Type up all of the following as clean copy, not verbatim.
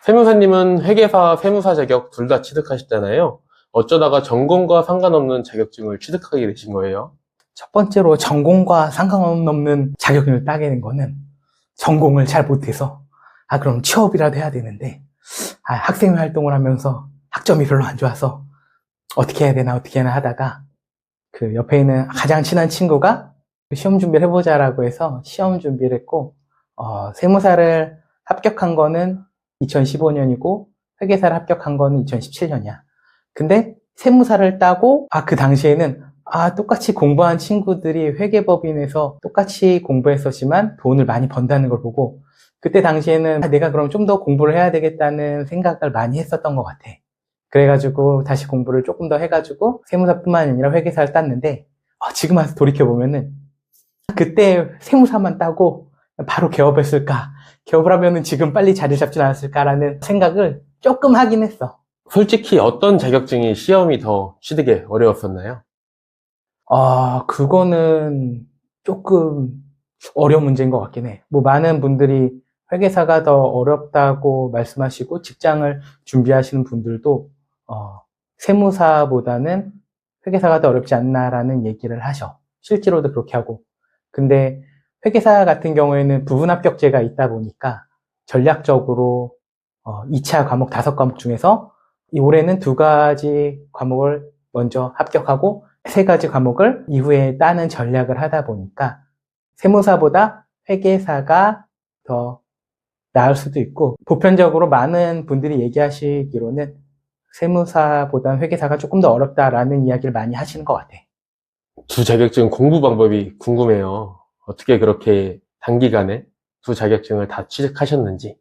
세무사님은 회계사, 세무사 자격 둘 다 취득하셨잖아요. 어쩌다가 전공과 상관없는 자격증을 취득하게 되신 거예요? 첫 번째로 전공과 상관없는 자격증을 따게 된 거는 전공을 잘 못해서 그럼 취업이라도 해야 되는데 학생 활동을 하면서 학점이 별로 안 좋아서 어떻게 해야 되나 하다가 그 옆에 있는 가장 친한 친구가 시험 준비를 해보자라고 해서 시험 준비를 했고 세무사를 합격한 거는 2015년이고 회계사를 합격한 거는 2017년이야. 근데 세무사를 따고 그 당시에는 똑같이 공부한 친구들이 회계법인에서 똑같이 공부했었지만 돈을 많이 번다는 걸 보고 그때 당시에는 내가 그럼 좀 더 공부를 해야 되겠다는 생각을 많이 했었던 것 같아. 그래가지고 다시 공부를 조금 더 해가지고 세무사뿐만 아니라 회계사를 땄는데 지금 와서 돌이켜보면은 그때 세무사만 따고 바로 개업했을까? 개업을 하면은 지금 빨리 자리 잡지 않았을까라는 생각을 조금 하긴 했어. 솔직히 어떤 자격증이 시험이 더 취득에 어려웠었나요? 그거는 조금 어려운 문제인 것 같긴 해. 많은 분들이 회계사가 더 어렵다고 말씀하시고 직장을 준비하시는 분들도 세무사보다는 회계사가 더 어렵지 않나라는 얘기를 하셔. 실제로도 그렇게 하고. 근데 회계사 같은 경우에는 부분 합격제가 있다 보니까 전략적으로 2차 과목 5과목 중에서 올해는 2가지 과목을 먼저 합격하고 3가지 과목을 이후에 따는 전략을 하다 보니까 세무사보다 회계사가 더 나을 수도 있고 보편적으로 많은 분들이 얘기하시기로는 세무사보다는 회계사가 조금 더 어렵다라는 이야기를 많이 하시는 것 같아. 두 자격증 공부 방법이 궁금해요. 어떻게 그렇게 단기간에 두 자격증을 다 취득하셨는지.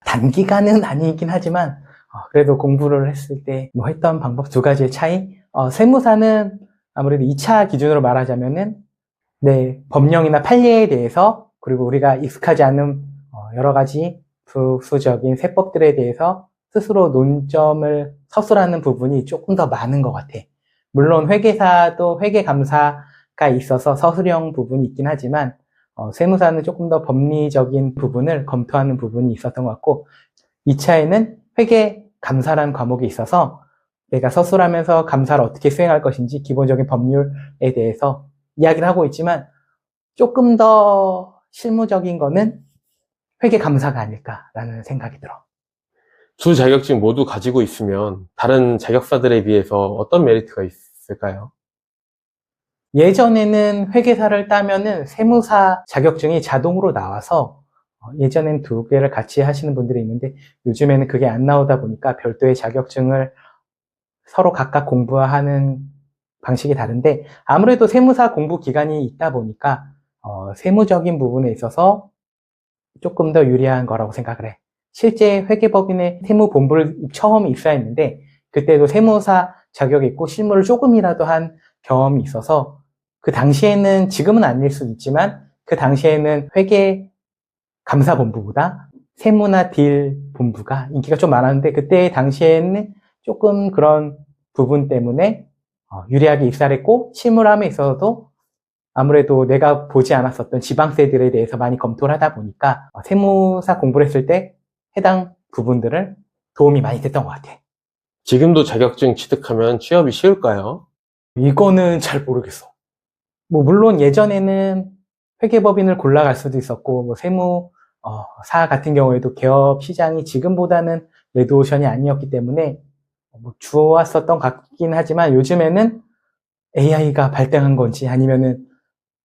단기간은 아니긴 하지만 그래도 공부를 했을 때 했던 방법 2가지의 차이. 세무사는 아무래도 2차 기준으로 말하자면은 법령이나 판례에 대해서 그리고 우리가 익숙하지 않은 여러 가지 부수적인 세법들에 대해서 스스로 논점을 서술하는 부분이 조금 더 많은 것 같아. 물론 회계사도 회계감사가 있어서 서술형 부분이 있긴 하지만 세무사는 조금 더 법리적인 부분을 검토하는 부분이 있었던 것 같고 2차에는 회계감사라는 과목이 있어서 내가 서술하면서 감사를 어떻게 수행할 것인지 기본적인 법률에 대해서 이야기를 하고 있지만 조금 더 실무적인 거는 회계감사가 아닐까라는 생각이 들어. 두 자격증 모두 가지고 있으면 다른 자격사들에 비해서 어떤 메리트가 있을까요? 예전에는 회계사를 따면은 세무사 자격증이 자동으로 나와서 예전엔 2개를 같이 하시는 분들이 있는데 요즘에는 그게 안 나오다 보니까 별도의 자격증을 서로 각각 공부하는 방식이 다른데 아무래도 세무사 공부 기간이 있다 보니까 세무적인 부분에 있어서 조금 더 유리한 거라고 생각을 해. 실제 회계법인의 세무본부를 처음 입사했는데 그때도 세무사 자격이 있고 실무를 조금이라도 한 경험이 있어서 그 당시에는 지금은 아닐 수도 있지만 그 당시에는 회계감사본부보다 세무나 딜 본부가 인기가 좀 많았는데 그때 당시에는 조금 그런 부분 때문에 유리하게 입사를 했고 실무함에 있어서도 아무래도 내가 보지 않았었던 지방세들에 대해서 많이 검토를 하다 보니까 세무사 공부를 했을 때 해당 부분들을 도움이 많이 됐던 것 같아. 지금도 자격증 취득하면 취업이 쉬울까요? 이거는 잘 모르겠어. 물론 예전에는 회계법인을 골라갈 수도 있었고 세무사 같은 경우에도 개업 시장이 지금보다는 레드오션이 아니었기 때문에 좋았었던 것 같긴 하지만 요즘에는 AI가 발달한 건지 아니면은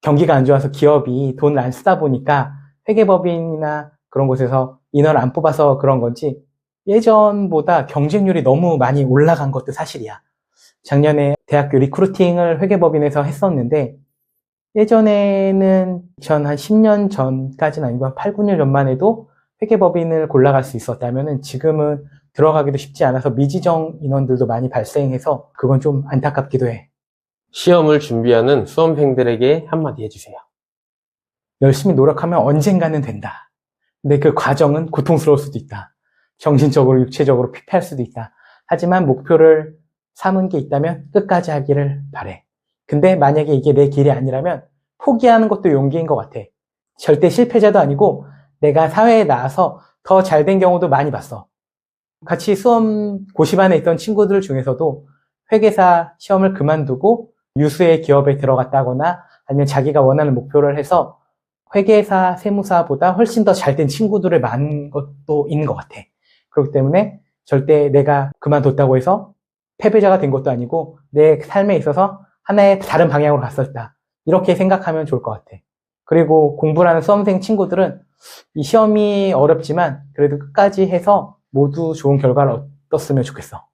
경기가 안 좋아서 기업이 돈을 안 쓰다 보니까 회계법인이나 그런 곳에서 인원을 안 뽑아서 그런 건지 예전보다 경쟁률이 너무 많이 올라간 것도 사실이야. 작년에 대학교 리크루팅을 회계법인에서 했었는데 예전에는 2010년 전까지는 아니고 한 8, 9년 전만 해도 회계법인을 골라갈 수 있었다면은 지금은 들어가기도 쉽지 않아서 미지정 인원들도 많이 발생해서 그건 좀 안타깝기도 해. 시험을 준비하는 수험생들에게 한마디 해주세요. 열심히 노력하면 언젠가는 된다. 근데 그 과정은 고통스러울 수도 있다. 정신적으로, 육체적으로 피폐할 수도 있다. 하지만 목표를 삼은 게 있다면 끝까지 하기를 바래. 근데 만약에 이게 내 길이 아니라면 포기하는 것도 용기인 것 같아. 절대 실패자도 아니고 내가 사회에 나와서 더 잘된 경우도 많이 봤어. 같이 고시반에 있던 친구들 중에서도 회계사 시험을 그만두고 유수의 기업에 들어갔다거나 아니면 자기가 원하는 목표를 해서 회계사, 세무사보다 훨씬 더 잘된 친구들을 만난 것도 있는 것 같아. 그렇기 때문에 절대 내가 그만뒀다고 해서 패배자가 된 것도 아니고 내 삶에 있어서 하나의 다른 방향으로 갔었다. 이렇게 생각하면 좋을 것 같아. 그리고 공부하는 수험생 친구들은 이 시험이 어렵지만 그래도 끝까지 해서 모두 좋은 결과를 얻었으면 좋겠어.